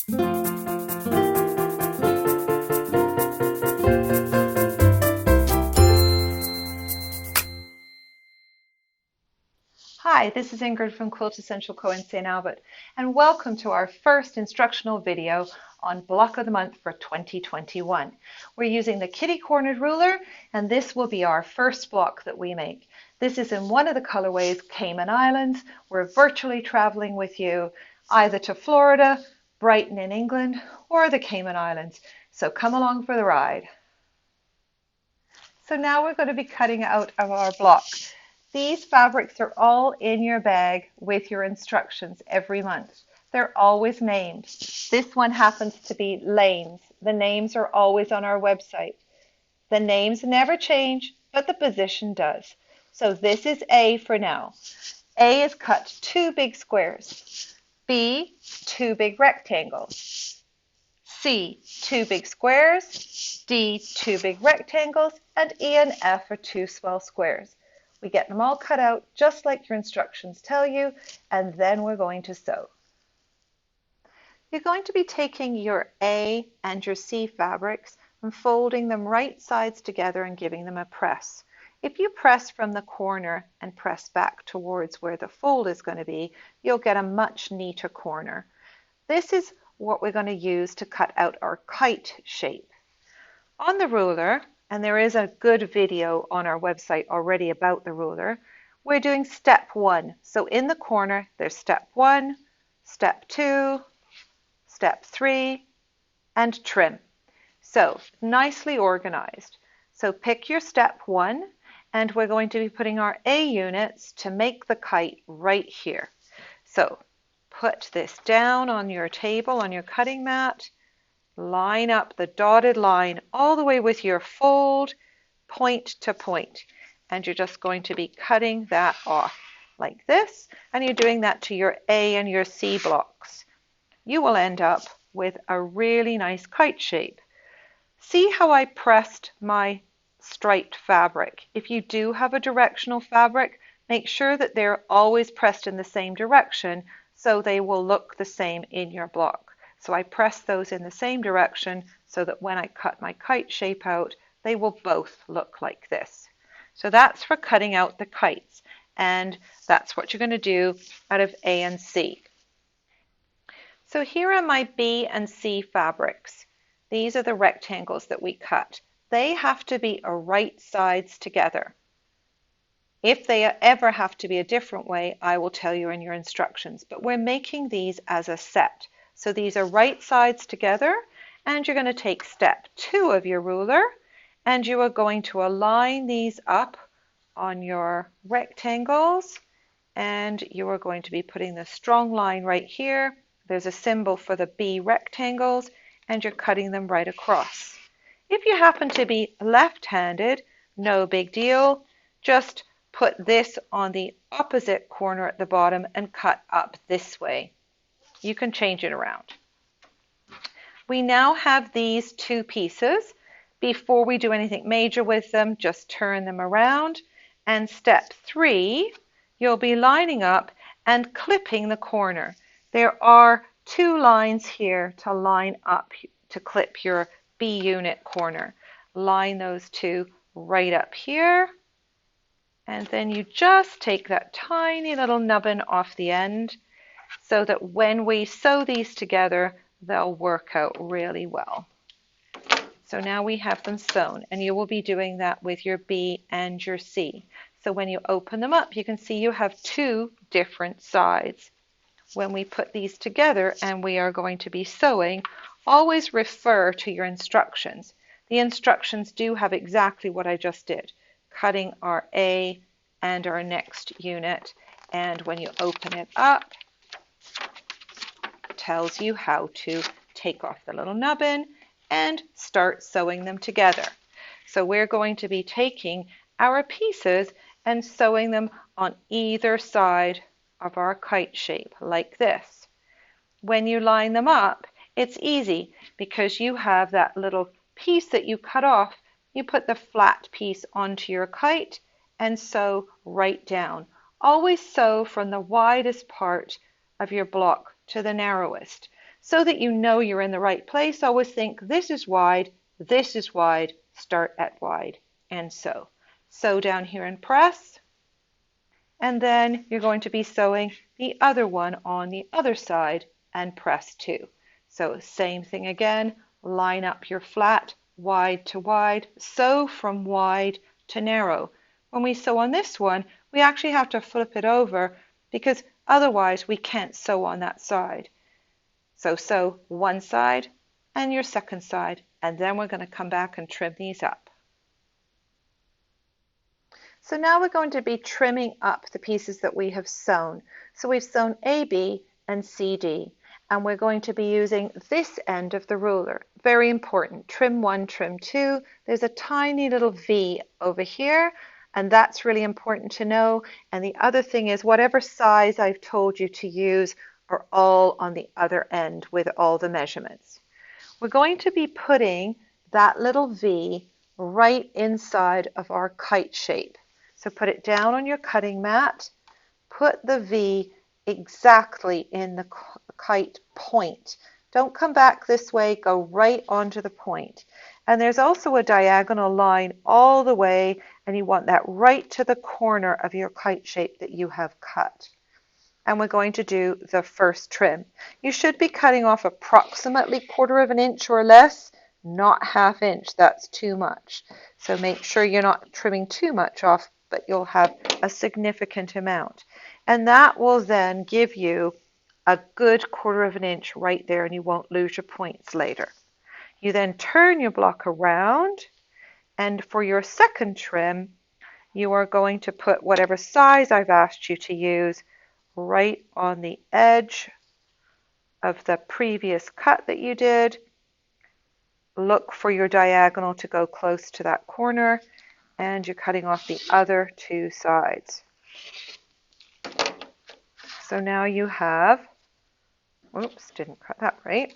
Hi, this is Ingrid from Quiltessential Co in St. Albert, and welcome to our first instructional video on Block of the Month for 2021. We're using the kitty cornered ruler, and this will be our first block that we make. This is in one of the colorways, Cayman Islands. We're virtually traveling with you either to Florida, Brighton in England, or the Cayman Islands. So come along for the ride. So now we're going to be cutting out of our block. These fabrics are all in your bag with your instructions every month. They're always named. This one happens to be Lane's. The names are always on our website. The names never change, but the position does. So this is A for now. A is cut 2 big squares. B, 2 big rectangles. C, 2 big squares. D, 2 big rectangles. And E and F are 2 small squares. We get them all cut out just like your instructions tell you, and then we're going to sew. You're going to be taking your A and your C fabrics and folding them right sides together and giving them a press. If you press from the corner and press back towards where the fold is going to be, you'll get a much neater corner. This is what we're going to use to cut out our kite shape. On the ruler, and there is a good video on our website already about the ruler, we're doing step 1. So in the corner, there's step 1, step 2, step 3, and trim. So nicely organized. So pick your step 1, and we're going to be putting our A units to make the kite right here. So put this down on your table, on your cutting mat. Line up the dotted line all the way with your fold, point to point. And you're just going to be cutting that off like this. And you're doing that to your A and your C blocks. You will end up with a really nice kite shape. See how I pressed my striped fabric? If you do have a directional fabric, make sure that they're always pressed in the same direction so they will look the same in your block. So I press those in the same direction so that when I cut my kite shape out, they will both look like this. So that's for cutting out the kites, and that's what you're going to do out of A and C. So here are my B and C fabrics. These are the rectangles that we cut. They have to be right sides together. If they ever have to be a different way, I will tell you in your instructions, but we're making these as a set. So these are right sides together, and you're going to take step 2 of your ruler, and you are going to align these up on your rectangles, and you are going to be putting the strong line right here. There's a symbol for the B rectangles, and you're cutting them right across. If you happen to be left-handed, no big deal. Just put this on the opposite corner at the bottom and cut up this way. You can change it around. We now have these 2 pieces. Before we do anything major with them, just turn them around. And step 3, you'll be lining up and clipping the corner. There are 2 lines here to line up to clip your B unit corner. Line those 2 right up here. And then you just take that tiny little nubbin off the end, so that when we sew these together, they'll work out really well. So now we have them sewn, and you will be doing that with your B and your C. So when you open them up, you can see you have 2 different sides. When we put these together and we are going to be sewing, always refer to your instructions. The instructions do have exactly what I just did, cutting our A and our next unit, and when you open it up, tells you how to take off the little nubbin and start sewing them together. So we're going to be taking our pieces and sewing them on either side of our kite shape like this. When you line them up, it's easy because you have that little piece that you cut off. You put the flat piece onto your kite and sew right down. Always sew from the widest part of your block to the narrowest. So that you know you're in the right place, always think this is wide, start at wide, and sew. Sew down here and press, and then you're going to be sewing the other one on the other side and press too. So same thing again, line up your flat, wide to wide, sew from wide to narrow. When we sew on this one, we actually have to flip it over because otherwise we can't sew on that side. So sew one side and your second side, and then we're going to come back and trim these up. So now we're going to be trimming up the pieces that we have sewn. So we've sewn AB and CD, and we're going to be using this end of the ruler. Very important, trim 1, trim 2. There's a tiny little V over here, and that's really important to know. And the other thing is whatever size I've told you to use are all on the other end with all the measurements. We're going to be putting that little V right inside of our kite shape. So put it down on your cutting mat, put the V exactly in the kite point. Don't come back this way, go right onto the point. And there's also a diagonal line all the way, and you want that right to the corner of your kite shape that you have cut. And we're going to do the first trim. You should be cutting off approximately 1/4 of an inch or less, not 1/2 inch, that's too much. So make sure you're not trimming too much off, but you'll have a significant amount. And that will then give you a good 1/4 of an inch right there, and you won't lose your points later. You then turn your block around, and for your second trim, you are going to put whatever size I've asked you to use right on the edge of the previous cut that you did. Look for your diagonal to go close to that corner, and you're cutting off the other 2 sides. So now you have, oops, didn't cut that right.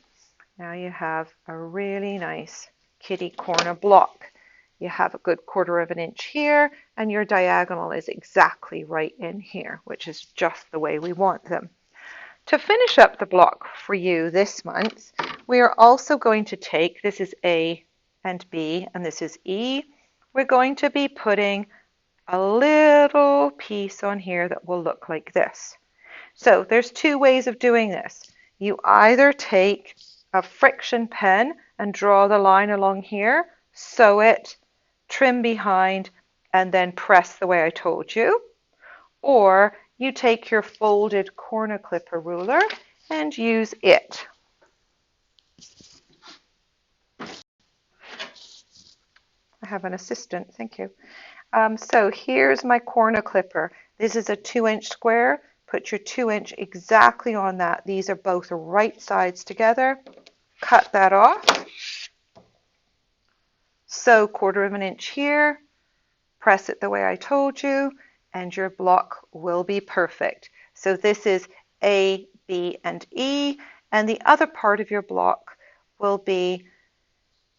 Now you have a really nice kitty corner block. You have a good 1/4 of an inch here, and your diagonal is exactly right in here, which is just the way we want them. To finish up the block for you this month, we are also going to take, this is A and B, and this is E. We're going to be putting a little piece on here that will look like this. So there's 2 ways of doing this. You either take a friction pen and draw the line along here, sew it, trim behind, and then press the way I told you. Or you take your folded corner clipper ruler and use it. I have an assistant, thank you. So here's my corner clipper. This is a 2-inch square. Put your 2-inch exactly on that. These are both right sides together. Cut that off. Sew 1/4 of an inch here. Press it the way I told you, and your block will be perfect. So this is A, B, and E, and the other part of your block will be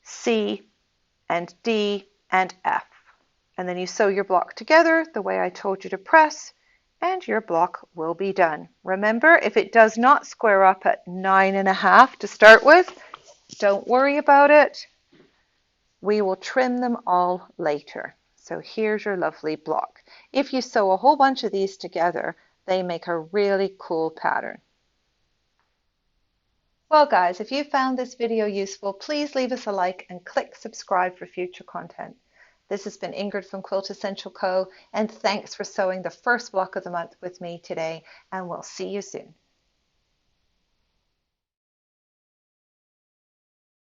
C and D and F. And then you sew your block together the way I told you to press, and your block will be done. Remember, if it does not square up at 9.5 to start with, don't worry about it. We will trim them all later. So here's your lovely block. If you sew a whole bunch of these together, they make a really cool pattern. Well guys, if you found this video useful, please leave us a like and click subscribe for future content. This has been Ingrid from Quiltessential Co, and thanks for sewing the first block of the month with me today, and we'll see you soon.